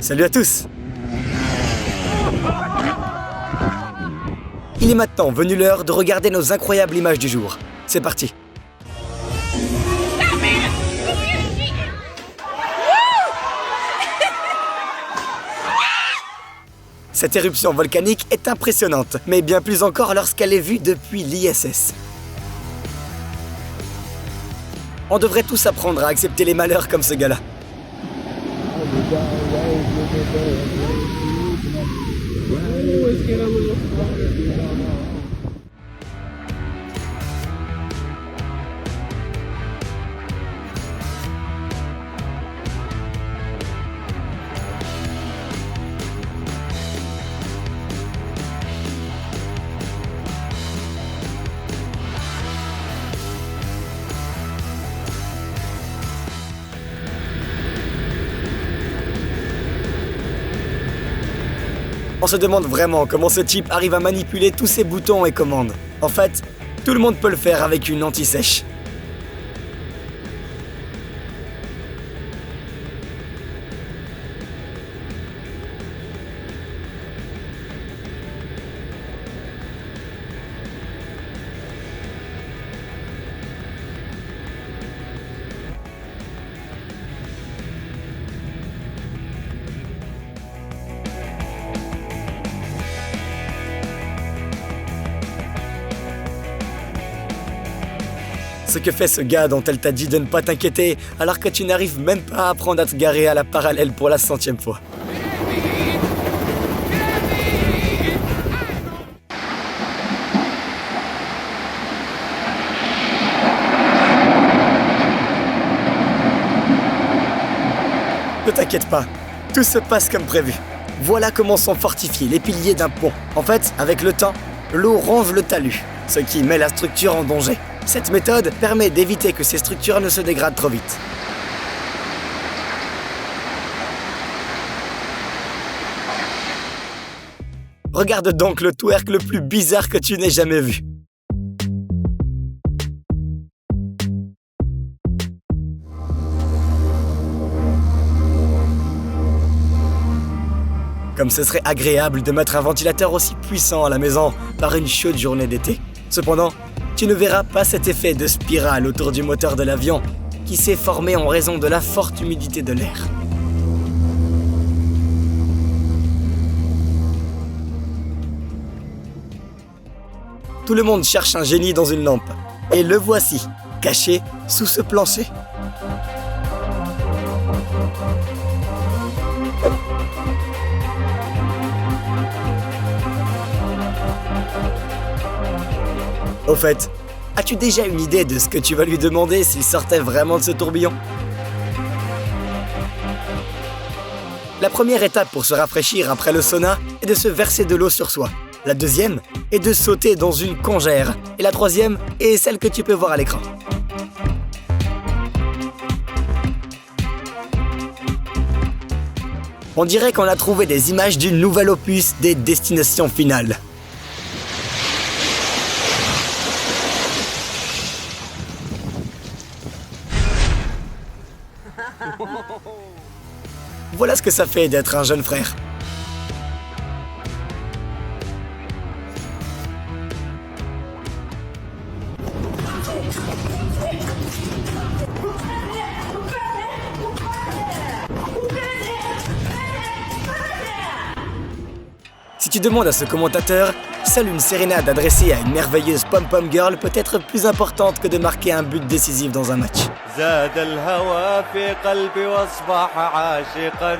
Salut à tous! Il est maintenant venu l'heure de regarder nos incroyables images du jour. C'est parti! Cette éruption volcanique est impressionnante, mais bien plus encore lorsqu'elle est vue depuis l'ISS. On devrait tous apprendre à accepter les malheurs comme ce gars-là. On se demande vraiment comment ce type arrive à manipuler tous ces boutons et commandes. En fait, tout le monde peut le faire avec une anti-sèche. Ce que fait ce gars dont elle t'a dit de ne pas t'inquiéter alors que tu n'arrives même pas à apprendre à te garer à la parallèle pour la 100e fois. Ne t'inquiète pas, tout se passe comme prévu. Voilà comment sont fortifiés les piliers d'un pont. En fait, avec le temps, l'eau ronge le talus, ce qui met la structure en danger. Cette méthode permet d'éviter que ces structures ne se dégradent trop vite. Regarde donc le twerk le plus bizarre que tu n'aies jamais vu. Comme ce serait agréable de mettre un ventilateur aussi puissant à la maison par une chaude journée d'été. Cependant, tu ne verras pas cet effet de spirale autour du moteur de l'avion qui s'est formé en raison de la forte humidité de l'air. Tout le monde cherche un génie dans une lampe. Et le voici, caché sous ce plancher. Au fait, as-tu déjà une idée de ce que tu vas lui demander s'il sortait vraiment de ce tourbillon? La première étape pour se rafraîchir après le sauna est de se verser de l'eau sur soi. La deuxième est de sauter dans une congère. Et la troisième est celle que tu peux voir à l'écran. On dirait qu'on a trouvé des images du nouvel opus des destinations finales. Voilà ce que ça fait d'être un jeune frère. Si tu demandes à ce commentateur, seule une sérénade adressée à une merveilleuse pom-pom girl peut être plus importante que de marquer un but décisif dans un match. زاد الهوى في قلبي واصبح عاشقا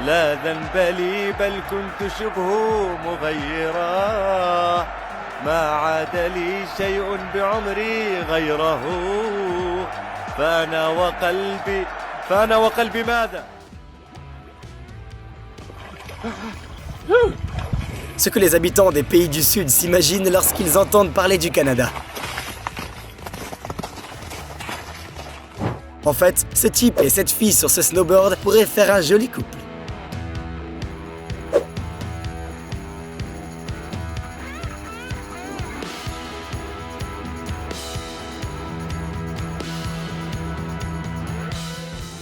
لا ذنب لي بل كنت شبه مغيرا ما عاد لي شيء بعمري غيره فأنا وقلبي ماذا؟ Ce que les habitants des pays du Sud s'imaginent lorsqu'ils entendent parler du Canada. En fait, ce type et cette fille sur ce snowboard pourraient faire un joli couple.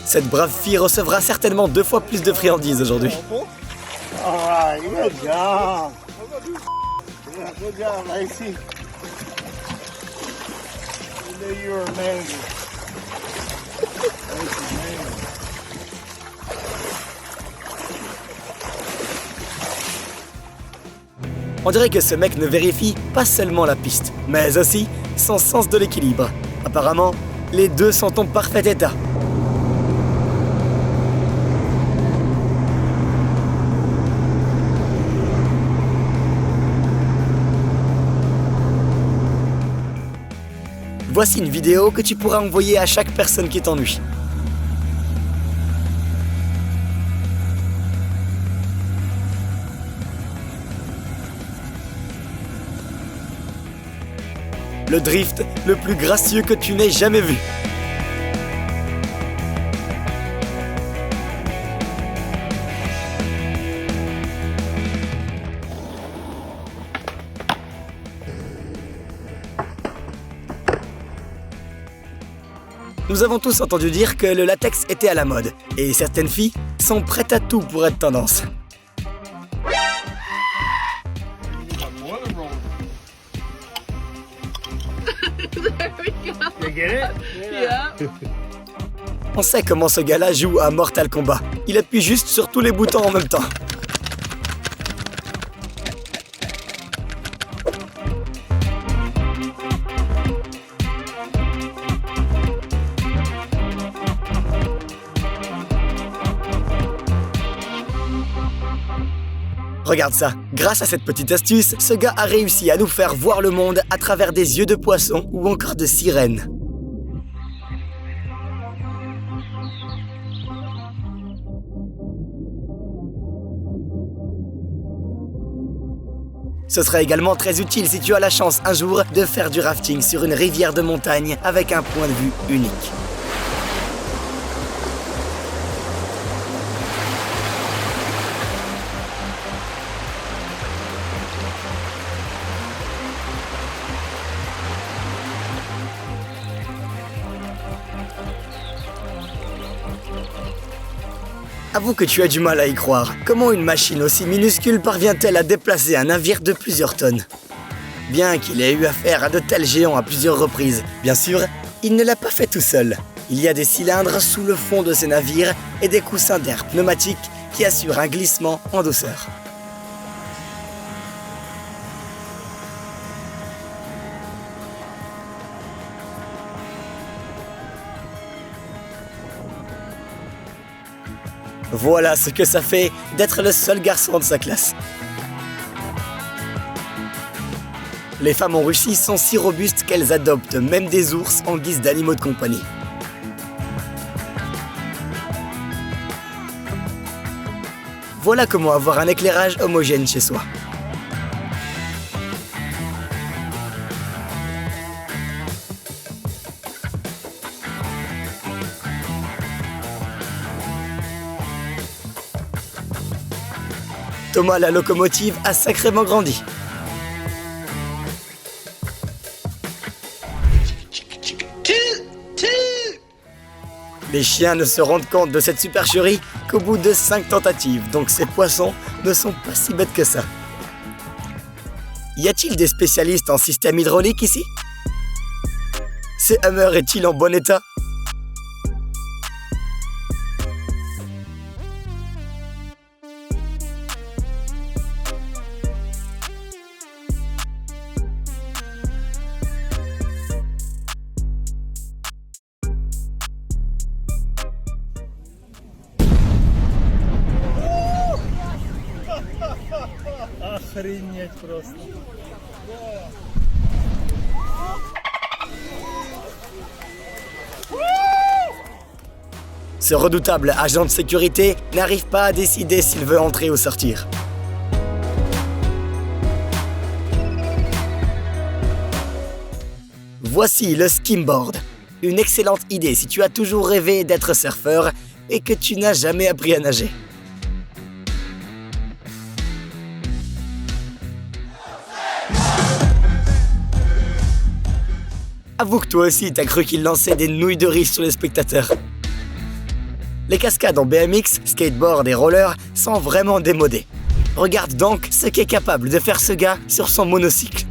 Cette brave fille recevra certainement 2 fois plus de friandises aujourd'hui. Alright, good job. Yeah, good job, Lacey. You knew you were amazing. Lacey's amazing. On dirait que ce mec ne vérifie pas seulement la piste, mais aussi son sens de l'équilibre. Apparemment, les deux sont en parfait état. Voici une vidéo que tu pourras envoyer à chaque personne qui t'ennuie. Le drift le plus gracieux que tu n'aies jamais vu. Nous avons tous entendu dire que le latex était à la mode, et certaines filles sont prêtes à tout pour être tendance. You get it? Yeah. On sait comment ce gars-là joue à Mortal Kombat. Il appuie juste sur tous les boutons en même temps. Regarde ça, grâce à cette petite astuce, ce gars a réussi à nous faire voir le monde à travers des yeux de poisson ou encore de sirène. Ce sera également très utile si tu as la chance un jour de faire du rafting sur une rivière de montagne avec un point de vue unique. Avoue que tu as du mal à y croire. Comment une machine aussi minuscule parvient-elle à déplacer un navire de plusieurs tonnes? Bien qu'il ait eu affaire à de tels géants à plusieurs reprises, bien sûr, il ne l'a pas fait tout seul. Il y a des cylindres sous le fond de ces navires et des coussins d'air pneumatiques qui assurent un glissement en douceur. Voilà ce que ça fait d'être le seul garçon de sa classe. Les femmes en Russie sont si robustes qu'elles adoptent même des ours en guise d'animaux de compagnie. Voilà comment avoir un éclairage homogène chez soi. Thomas la locomotive a sacrément grandi. Les chiens ne se rendent compte de cette supercherie qu'au bout de 5 tentatives, donc ces poissons ne sont pas si bêtes que ça. Y a-t-il des spécialistes en système hydraulique ici? Ce Hummer est-il en bon état? Охренеть просто. Ce redoutable agent de sécurité n'arrive pas à décider s'il veut entrer ou sortir. Voici le skimboard. Une excellente idée si tu as toujours rêvé d'être surfeur et que tu n'as jamais appris à nager. Avoue que toi aussi t'as cru qu'il lançait des nouilles de riz sur les spectateurs. Les cascades en BMX, skateboard et roller sont vraiment démodées. Regarde donc ce qu'est capable de faire ce gars sur son monocycle.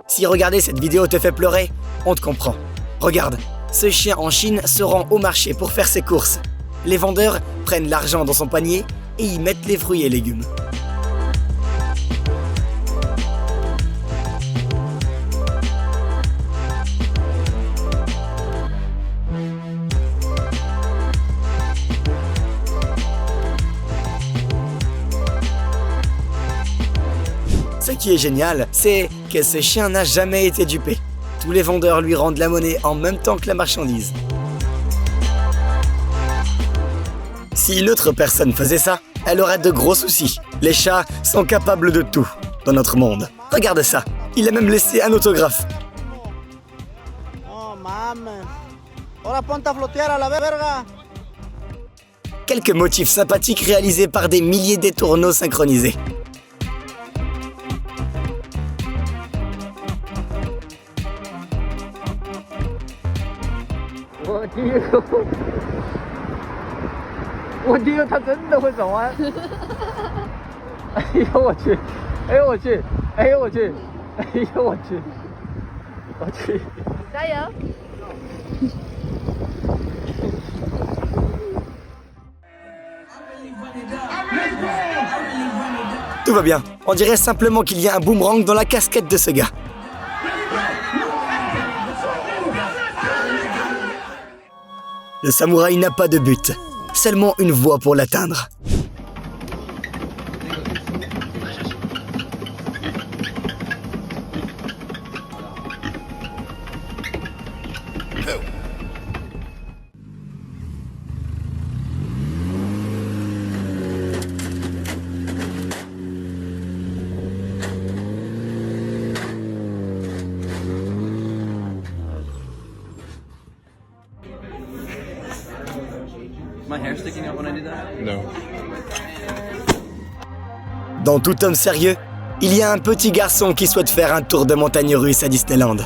Si regarder cette vidéo te fait pleurer, on te comprend. Regarde, ce chien en Chine se rend au marché pour faire ses courses. Les vendeurs prennent l'argent dans son panier et y mettent les fruits et légumes. Ce qui est génial, c'est que ce chien n'a jamais été dupé. Tous les vendeurs lui rendent la monnaie en même temps que la marchandise. Si une autre personne faisait ça, elle aurait de gros soucis. Les chats sont capables de tout dans notre monde. Regarde ça, il a même laissé un autographe. Oh mames. Ahora ponte a flotear a la verga. Quelques motifs sympathiques réalisés par des milliers d'étourneaux synchronisés. Tout va bien. On dirait simplement qu'il y a un boomerang dans la casquette de ce gars. Le samouraï n'a pas de but, seulement une voie pour l'atteindre. My hair sticking out when I did that? No. Dans tout homme sérieux, il y a un petit garçon qui souhaite faire un tour de montagne russe à Disneyland.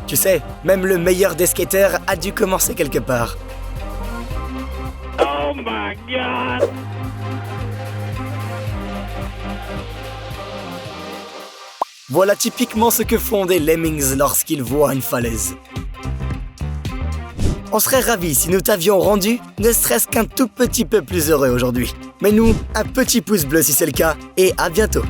Tu sais, même le meilleur des skateurs a dû commencer quelque part. Oh my God! Voilà typiquement ce que font des lemmings lorsqu'ils voient une falaise. On serait ravis si nous t'avions rendu ne serait-ce qu'un tout petit peu plus heureux aujourd'hui. Mets-nous un petit pouce bleu si c'est le cas et à bientôt.